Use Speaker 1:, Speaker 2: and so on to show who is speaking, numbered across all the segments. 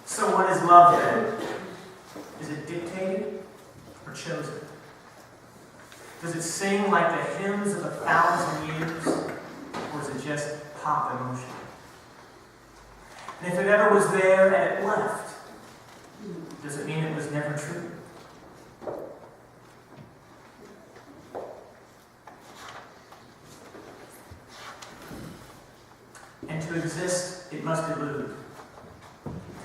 Speaker 1: So what is love then? Is it dictated or chosen? Does it sing like the hymns of 1,000 years, or is it just pop emotion? And if it ever was there and it left, does it mean it was never true? And to exist, it must elude.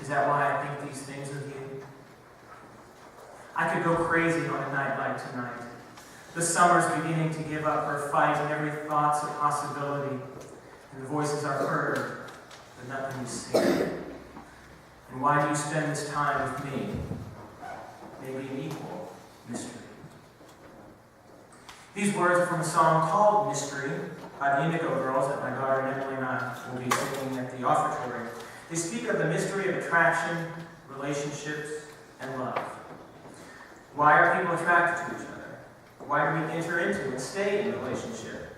Speaker 1: Is that why I think these things of you? I could go crazy on a night like tonight. The summer's beginning to give up her fight, and every thought's a possibility. And the voices are heard, but nothing is seen. And why do you spend this time with me? Maybe an equal mystery. These words are from a song called Mystery by the Indigo Girls that my daughter Emily and I will be singing at the offertory. They speak of the mystery of attraction, relationships, and love. Why are people attracted to each other? Why do we enter into and stay in a relationship?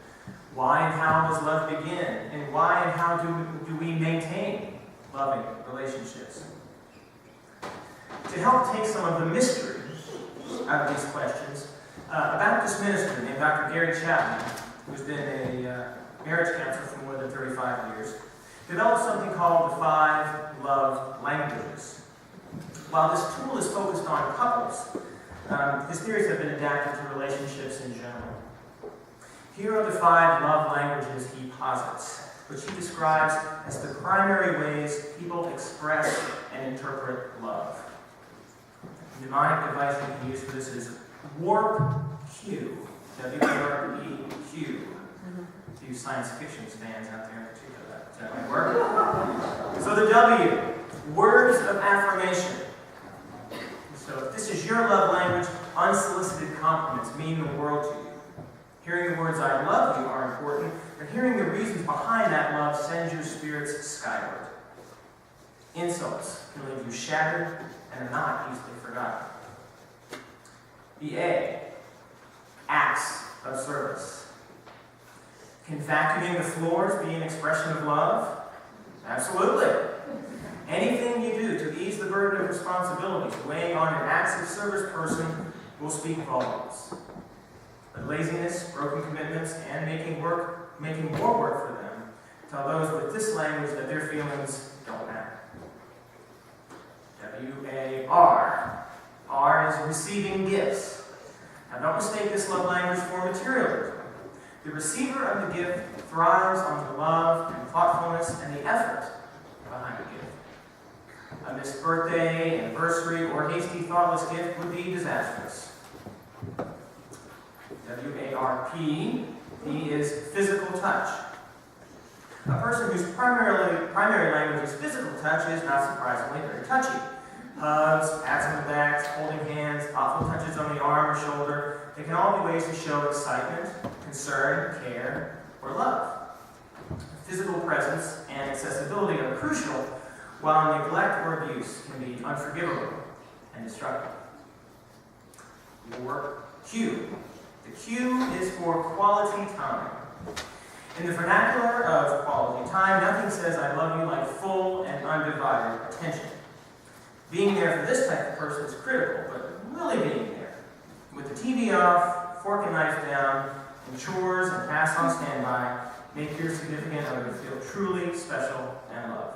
Speaker 1: Why and how does love begin? And why and how do we maintain loving relationships? To help take some of the mystery out of these questions, a Baptist minister named Dr. Gary Chapman, who's been a marriage counselor for more than 35 years, developed something called the 5 love languages. While this tool is focused on couples, his theories have been adapted to relationships in general. Here are the 5 love languages he posits, which he describes as the primary ways people express and interpret love. The mnemonic device we can use for this is warp Q. W-A-R-P-Q. A few science fiction fans out there in particular, that might work. So the W, words of affirmation. So if this is your love language, unsolicited compliments mean the world to you. Hearing the words "I love you" are important, but hearing the reasons behind that love sends your spirits skyward. Insults can leave you shattered and are not easily forgotten. The A, acts of service. Can vacuuming the floors be an expression of love? Absolutely. Anything you do to ease the burden of responsibilities weighing on an acts of service person will speak volumes. But laziness, broken commitments, and making more work for them tell those with this language that their feelings don't matter. W-A-R. R is receiving gifts. Now don't mistake this love language for materialism. The receiver of the gift thrives on the love and thoughtfulness and the effort behind the gift. A missed birthday, anniversary, or hasty, thoughtless gift would be disastrous. W-A-R-P. P is physical touch. A person whose primary language is physical touch is, not surprisingly, very touchy. Hugs, pats on the back, holding hands, thoughtful touches on the arm or shoulder. They can all be ways to show excitement, concern, care, or love. Physical presence and accessibility are crucial, while neglect or abuse can be unforgivable and destructive. Or Q. The Q is for quality time. In the vernacular of quality time, nothing says "I love you" like full and undivided attention. Being there for this type of person is critical, but really being there, with the TV off, fork and knife down, and chores and tasks on standby, make your significant other feel truly special and loved.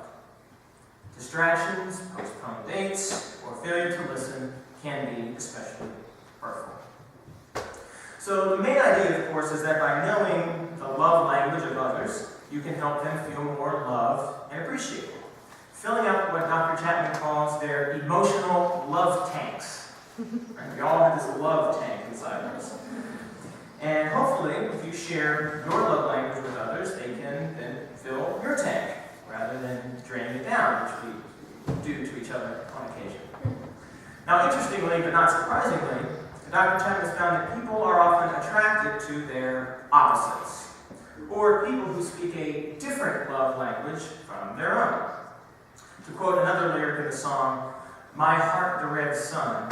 Speaker 1: Distractions, postponed dates, or failure to listen can be especially hurtful. So the main idea, of course, is that by knowing the love language of others, you can help them feel more loved and appreciated, filling up what Dr. Chapman calls their emotional love tanks. Right? We all have this love tank inside of us. And hopefully, if you share your love language with others, they can then fill your tank, rather than draining it down, which we do to each other on occasion. Now, interestingly, but not surprisingly, Dr. Chapman has found that people are often attracted to their opposites, or people who speak a different love language from their own. To quote another lyric in the song, "My heart the red sun,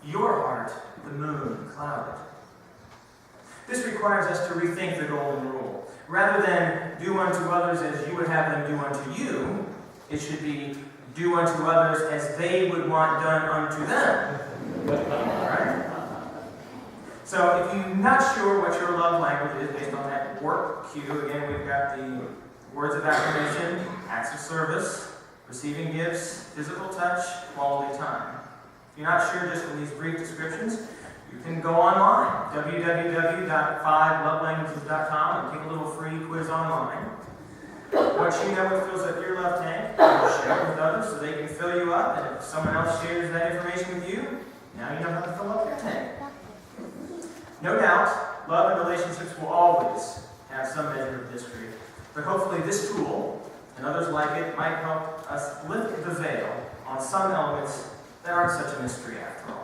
Speaker 1: your heart the moon clouded." This requires us to rethink the golden rule. Rather than "do unto others as you would have them do unto you," it should be do unto others as they would want done unto them. Right? So if you're not sure what your love language is based on that work cue, again, we've got the words of affirmation, acts of service, receiving gifts, physical touch, quality time. If you're not sure just from these brief descriptions, you can go online, www.5lovelanguages.com, and take a little free quiz online. Once you know what fills up your love tank, you share it with others so they can fill you up, and if someone else shares that information with you, now you know how to fill up their tank. No doubt, love and relationships will always have some measure of mystery, but hopefully this tool, and others like it, might help us lift the veil on some elements that aren't such a mystery after all.